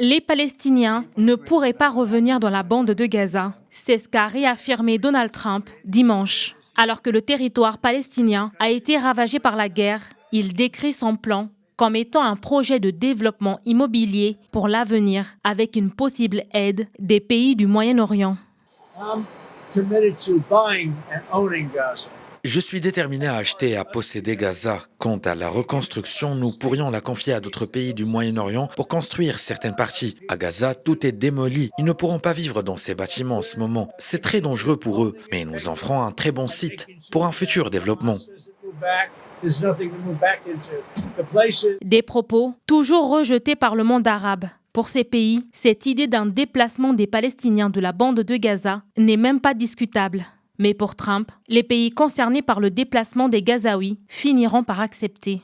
Les Palestiniens ne pourraient pas revenir dans la bande de Gaza. C'est ce qu'a réaffirmé Donald Trump dimanche. Alors que le territoire palestinien a été ravagé par la guerre, il décrit son plan comme étant un projet de développement immobilier pour l'avenir avec une possible aide des pays du Moyen-Orient. Je suis déterminé à acheter et à posséder Gaza. Quant à la reconstruction, nous pourrions la confier à d'autres pays du Moyen-Orient pour construire certaines parties. À Gaza, tout est démoli. Ils ne pourront pas vivre dans ces bâtiments en ce moment. C'est très dangereux pour eux, mais nous en ferons un très bon site pour un futur développement. Des propos toujours rejetés par le monde arabe. Pour ces pays, cette idée d'un déplacement des Palestiniens de la bande de Gaza n'est même pas discutable. Mais pour Trump, les pays concernés par le déplacement des Gazaouis finiront par accepter.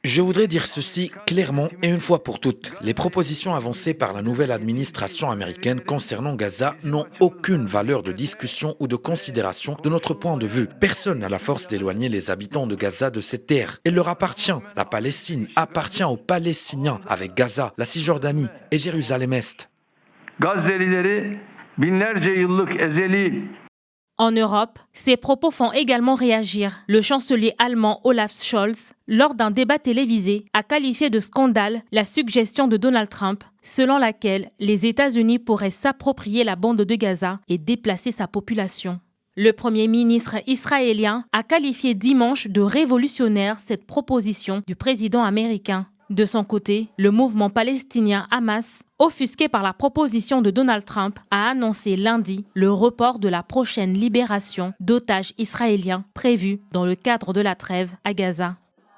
Je voudrais dire ceci clairement et une fois pour toutes. Les propositions avancées par la nouvelle administration américaine concernant Gaza n'ont aucune valeur de discussion ou de considération de notre point de vue. Personne n'a la force d'éloigner les habitants de Gaza de ces terres. Elle leur appartient. La Palestine appartient aux Palestiniens avec Gaza, la Cisjordanie et Jérusalem-Est. En Europe, ces propos font également réagir. Le chancelier allemand Olaf Scholz, lors d'un débat télévisé, a qualifié de scandale la suggestion de Donald Trump, selon laquelle les États-Unis pourraient s'approprier la bande de Gaza et déplacer sa population. Le Premier ministre israélien a qualifié dimanche de révolutionnaire cette proposition du président américain. De son côté, le mouvement palestinien Hamas, offusqué par la proposition de Donald Trump, a annoncé lundi le report de la prochaine libération d'otages israéliens prévue dans le cadre de la trêve à Gaza.